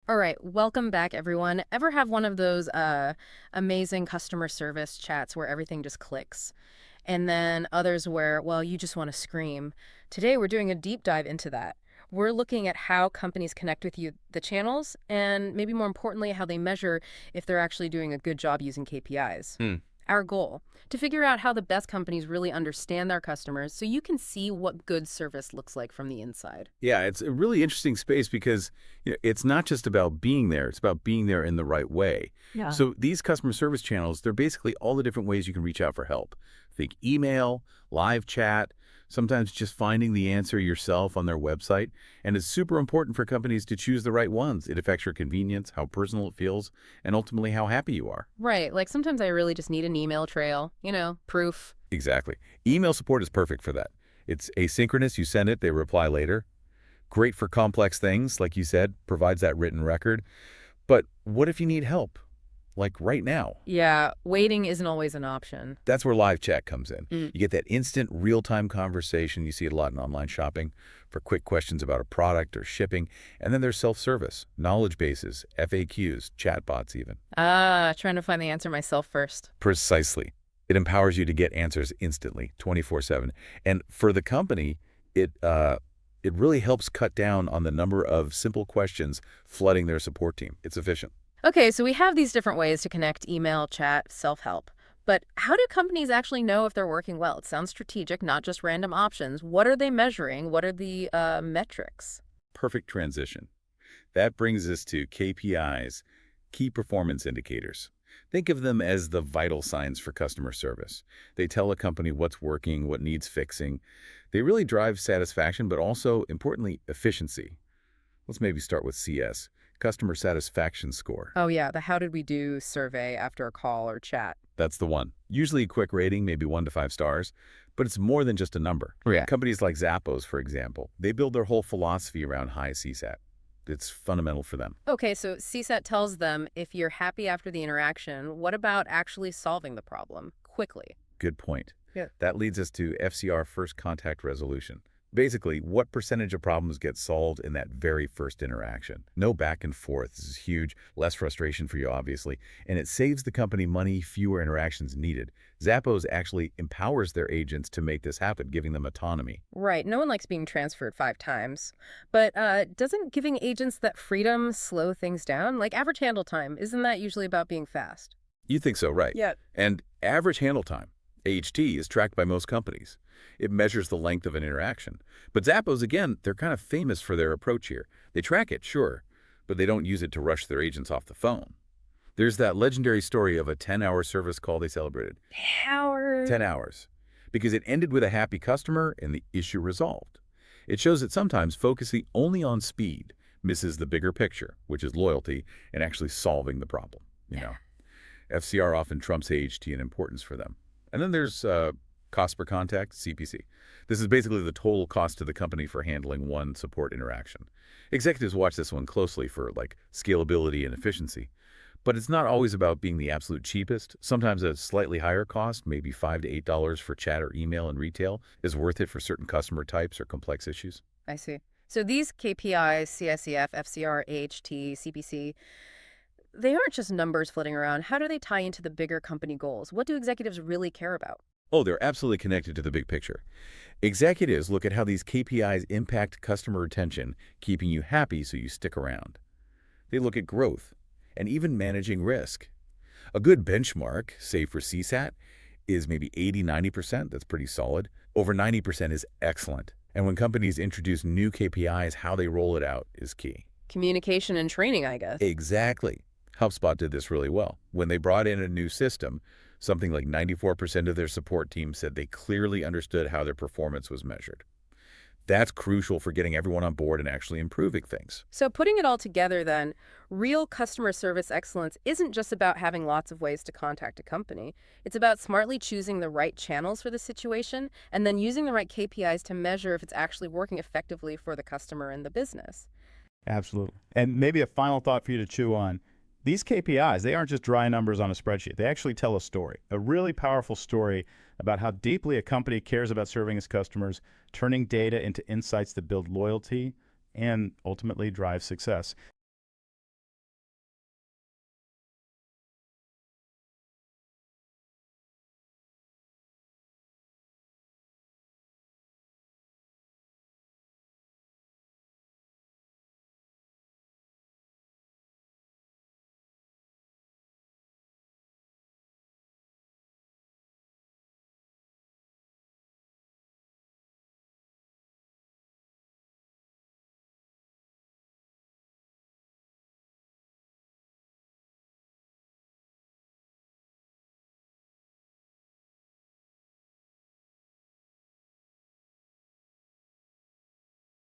All right, welcome back, everyone. Ever have one of those amazing customer service chats where everything just clicks? And then others where, well, you just want to scream. Today, we're doing a deep dive into that. We're looking at how companies connect with you, the channels, and maybe more importantly, how they measure if they're actually doing a good job using KPIs. Hmm. Our goal, to figure out how the best companies really understand their customers so you can see what good service looks like from the inside. Yeah, it's a really interesting space because it's not just about being there, it's about being there in the right way. Yeah. So these customer service channels, they're basically all the different ways you can reach out for help. Think email, live chat, sometimes just finding the answer yourself on their website. And it's super important for companies to choose the right ones. It affects your convenience, how personal it feels, and ultimately how happy you are. Right. Like sometimes I really just need an email trail, proof. Exactly. Email support is perfect for that. It's asynchronous, you send it, they reply later. Great for complex things, like you said, provides that written record. But what if you need help, like right now? Yeah, waiting isn't always an option. That's where live chat comes in. Mm. You get that instant, real-time conversation. You see it a lot in online shopping for quick questions about a product or shipping. And then there's self-service, knowledge bases, FAQs, chatbots even. Trying to find the answer myself first. Precisely. It empowers you to get answers instantly, 24/7. And for the company, it really helps cut down on the number of simple questions flooding their support team. It's efficient. Okay, so we have these different ways to connect email, chat, self-help. But how do companies actually know if they're working well? It sounds strategic, not just random options. What are they measuring? What are the metrics? Perfect transition. That brings us to KPIs, key performance indicators. Think of them as the vital signs for customer service. They tell a company what's working, what needs fixing. They really drive satisfaction, but also, importantly, efficiency. Let's maybe start with CS, customer satisfaction score. Oh, yeah, the how did we do survey after a call or chat. That's the one. Usually a quick rating, maybe 1 to 5 stars, but it's more than just a number. Yeah. Companies like Zappos, for example, they build their whole philosophy around high CSAT. It's fundamental for them. Okay, so CSAT tells them if you're happy after the interaction, what about actually solving the problem quickly? Good point. Yeah. That leads us to FCR, first contact resolution. Basically, what percentage of problems get solved in that very first interaction? No back and forth. This is huge. Less frustration for you, obviously. And it saves the company money, fewer interactions needed. Zappos actually empowers their agents to make this happen, giving them autonomy. Right. No one likes being transferred 5 times. But doesn't giving agents that freedom slow things down? Like average handle time, isn't that usually about being fast? You think so, right? Yeah. And average handle time, AHT, is tracked by most companies. It measures the length of an interaction. But Zappos, again, they're kind of famous for their approach here. They track it, sure, but they don't use it to rush their agents off the phone. There's that legendary story of a 10-hour service call they celebrated. Howard. 10 hours. Because it ended with a happy customer and the issue resolved. It shows that sometimes focusing only on speed misses the bigger picture, which is loyalty and actually solving the problem. FCR often trumps AHT in importance for them. And then there's cost per contact, CPC. This is basically the total cost to the company for handling one support interaction. Executives watch this one closely for scalability and efficiency. But it's not always about being the absolute cheapest. Sometimes a slightly higher cost, maybe $5 to $8 for chat or email and retail, is worth it for certain customer types or complex issues. I see. So these KPIs, CSEF, FCR, AHT, CPC, they aren't just numbers floating around. How do they tie into the bigger company goals? What do executives really care about? Oh, they're absolutely connected to the big picture. Executives look at how these KPIs impact customer retention, keeping you happy so you stick around. They look at growth and even managing risk. A good benchmark, say for CSAT, is maybe 80–90%. That's pretty solid. Over 90% is excellent. And when companies introduce new KPIs, how they roll it out is key. Communication and training, I guess. Exactly. HubSpot did this really well. When they brought in a new system, something like 94% of their support team said they clearly understood how their performance was measured. That's crucial for getting everyone on board and actually improving things. So putting it all together then, real customer service excellence isn't just about having lots of ways to contact a company. It's about smartly choosing the right channels for the situation and then using the right KPIs to measure if it's actually working effectively for the customer and the business. Absolutely. And maybe a final thought for you to chew on. These KPIs, they aren't just dry numbers on a spreadsheet. They actually tell a story, a really powerful story about how deeply a company cares about serving its customers, turning data into insights that build loyalty and ultimately drive success.